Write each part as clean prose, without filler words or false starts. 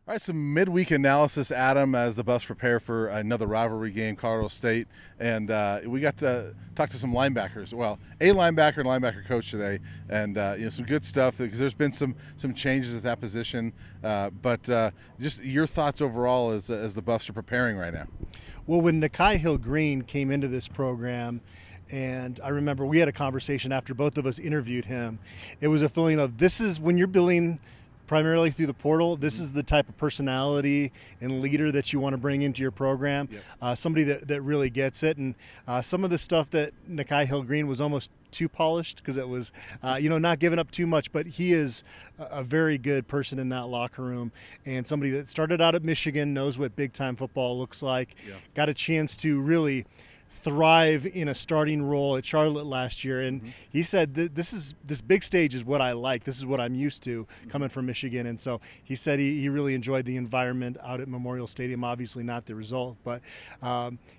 All right, some midweek analysis, Adam, as the Buffs prepare for another rivalry game, Colorado State, and we got to talk to some linebackers. Well, a linebacker and linebacker coach today, and some good stuff because there's been some changes at that position. But just your thoughts overall as the Buffs are preparing right now. Well, when Nakai Hill Green came into this program, and I remember we had a conversation after both of us interviewed him, it was a feeling of this is when you're building primarily through the portal, this is the type of personality and leader that you want to bring into your program. Yep. Somebody that really gets it. And some of the stuff that Nakai Hill Green was almost too polished because it was, not giving up too much, but he is a very good person in that locker room and somebody that started out at Michigan, knows what big time football looks like, got a chance to really thrive in a starting role at Charlotte last year, and he said this big stage is what I like. This is what I'm used to coming from Michigan, and so he said he really enjoyed the environment out at Memorial Stadium. Obviously, not the result, but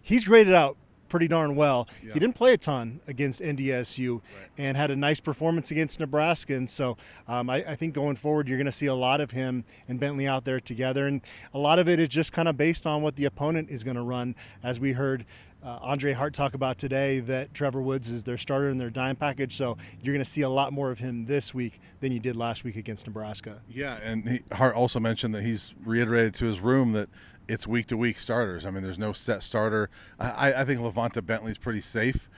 he's graded out pretty darn well. He didn't play a ton against NDSU and had a nice performance against Nebraska, and so I think going forward you're going to see a lot of him and Bentley out there together, and a lot of it is just kind of based on what the opponent is going to run. As we heard Andre Hart talk about today, that Trevor Woods is their starter in their dime package, so you're going to see a lot more of him this week than you did last week against Nebraska. Yeah, and Hart also mentioned that he's reiterated to his room that it's week-to-week starters. I mean, there's no set starter. I think Levanta Bentley's pretty safe.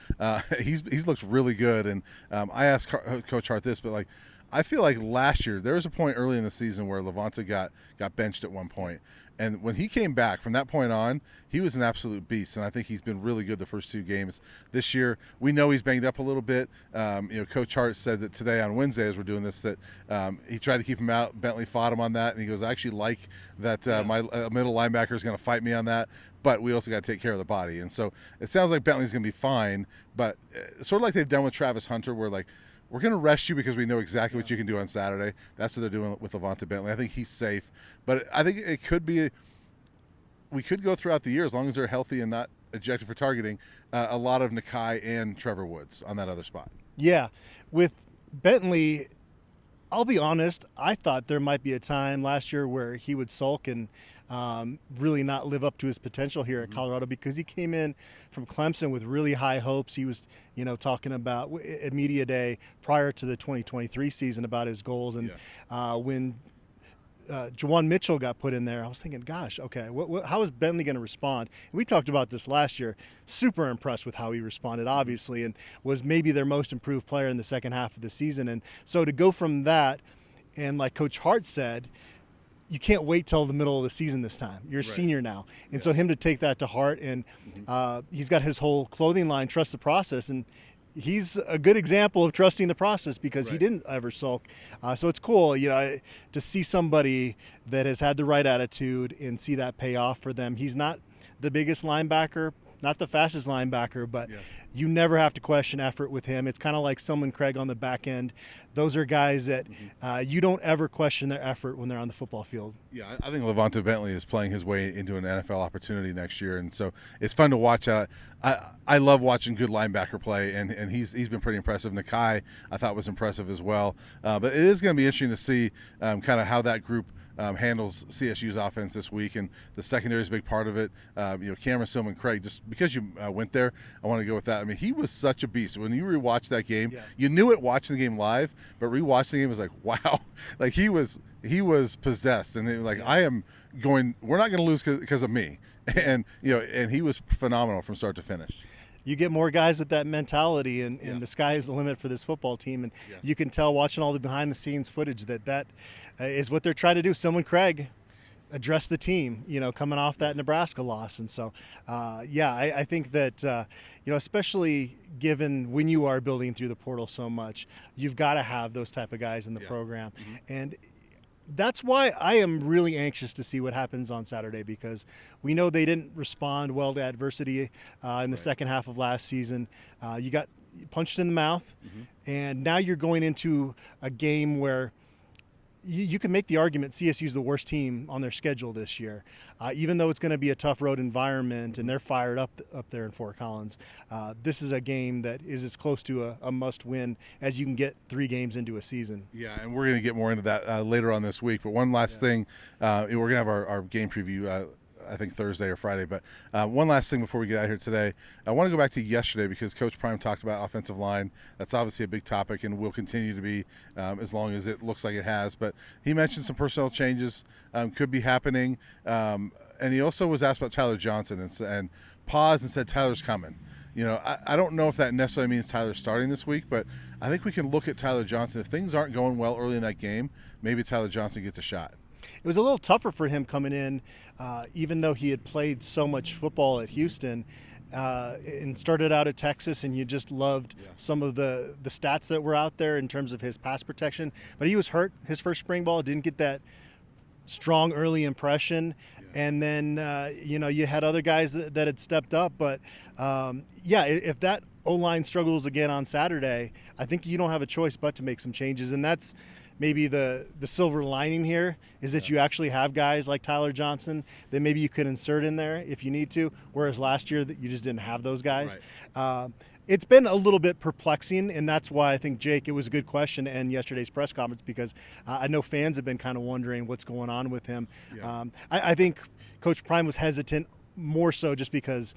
He's looks really good, and I asked Coach Hart this, but I feel like last year there was a point early in the season where Levanta got benched at one point. And when he came back from that point on, he was an absolute beast, and I think he's been really good the first two games. This year, we know he's banged up a little bit. Coach Hart said that today on Wednesday, as we're doing this, that he tried to keep him out. Bentley fought him on that, and he goes, I actually like that my middle linebacker is going to fight me on that, but we also got to take care of the body. And so it sounds like Bentley's going to be fine, but sort of like they've done with Travis Hunter, where we're going to rest you because we know exactly what you can do on Saturday. That's what they're doing with Levanta Bentley. I think he's safe. But I think it could be – we could go throughout the year, as long as they're healthy and not ejected for targeting, a lot of Nakai and Trevor Woods on that other spot. Yeah. With Bentley, I'll be honest, I thought there might be a time last year where he would sulk and really not live up to his potential here at Colorado, because he came in from Clemson with really high hopes. He was, talking about at Media Day prior to the 2023 season about his goals. And when Jawan Mitchell got put in there, I was thinking, gosh, okay, how is Bentley going to respond? And we talked about this last year. Super impressed with how he responded, obviously, and was maybe their most improved player in the second half of the season. And so to go from that, and like Coach Hart said, you can't wait till the middle of the season this time. You're a senior now. And so him to take that to heart, and he's got his whole clothing line, Trust the Process, and he's a good example of trusting the process because he didn't ever sulk. So it's cool, to see somebody that has had the right attitude and see that pay off for them. He's not the biggest linebacker, not the fastest linebacker, but you never have to question effort with him. It's kind of like Selman Craig on the back end. Those are guys that you don't ever question their effort when they're on the football field. Yeah, I think Levanta Bentley is playing his way into an NFL opportunity next year, and so it's fun to watch. I love watching good linebacker play, and he's been pretty impressive. Nakai, I thought, was impressive as well. But it is going to be interesting to see kind of how that group handles CSU's offense this week, and the secondary is a big part of it. Cameron Selman Craig, just because you went there, I want to go with that. I mean, he was such a beast. When you rewatch that game, you knew it watching the game live, but rewatching the game was like, wow, he was possessed, and I am going. We're not going to lose because of me, and and he was phenomenal from start to finish. You get more guys with that mentality, and the sky is the limit for this football team. And you can tell watching all the behind-the-scenes footage that is what they're trying to do. Selman Craig address the team, coming off that Nebraska loss. And so, I think that, especially given when you are building through the portal so much, you've got to have those type of guys in the program. And that's why I am really anxious to see what happens on Saturday, because we know they didn't respond well to adversity in the second half of last season. You got punched in the mouth, and now you're going into a game where you can make the argument CSU's the worst team on their schedule this year, even though it's going to be a tough road environment and they're fired up there in Fort Collins. This is a game that is as close to a must-win as you can get 3 games into a season. Yeah, and we're going to get more into that later on this week. But one last thing, we're going to have our game preview I think Thursday or Friday. But one last thing before we get out here today, I want to go back to yesterday because Coach Prime talked about offensive line. That's obviously a big topic and will continue to be as long as it looks like it has. But he mentioned some personnel changes could be happening. And he also was asked about Tyler Johnson and paused and said Tyler's coming. I don't know if that necessarily means Tyler's starting this week, but I think we can look at Tyler Johnson. If things aren't going well early in that game, maybe Tyler Johnson gets a shot. It was a little tougher for him coming in, even though he had played so much football at Houston and started out at Texas, and you just loved some of the stats that were out there in terms of his pass protection. But he was hurt his first spring ball, didn't get that strong early impression. And then, you had other guys that had stepped up. But, if that O-line struggles again on Saturday, I think you don't have a choice but to make some changes. And that's maybe the silver lining here is that you actually have guys like Tyler Johnson that maybe you could insert in there if you need to, whereas last year that you just didn't have those guys. Right. It's been a little bit perplexing, and that's why I think, Jake, it was a good question in yesterday's press conference because I know fans have been kind of wondering what's going on with him. Yeah. I think Coach Prime was hesitant more so just because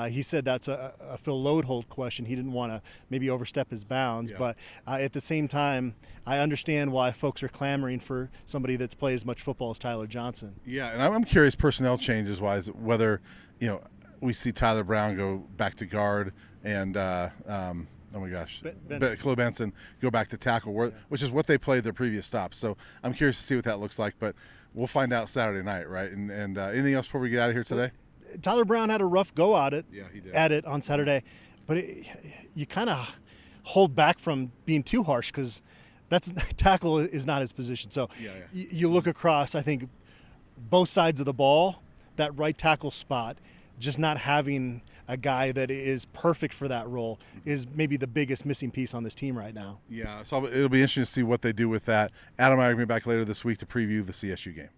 he said that's a Phil Lodeholt question. He didn't want to maybe overstep his bounds. Yeah. But at the same time, I understand why folks are clamoring for somebody that's played as much football as Tyler Johnson. Yeah, and I'm curious personnel-changes-wise whether, we see Tyler Brown go back to guard and oh my gosh, Khalil Benson go back to tackle, which is what they played their previous stops. So I'm curious to see what that looks like, but we'll find out Saturday night, right? And anything else before we get out of here today? Tyler Brown had a rough go at it. Yeah, he did. At it on Saturday, but you kind of hold back from being too harsh because tackle is not his position. So you look across, I think both sides of the ball, that right tackle spot, just not having a guy that is perfect for that role is maybe the biggest missing piece on this team right now. Yeah, so it'll be interesting to see what they do with that. Adam and I are going to be back later this week to preview the CSU game.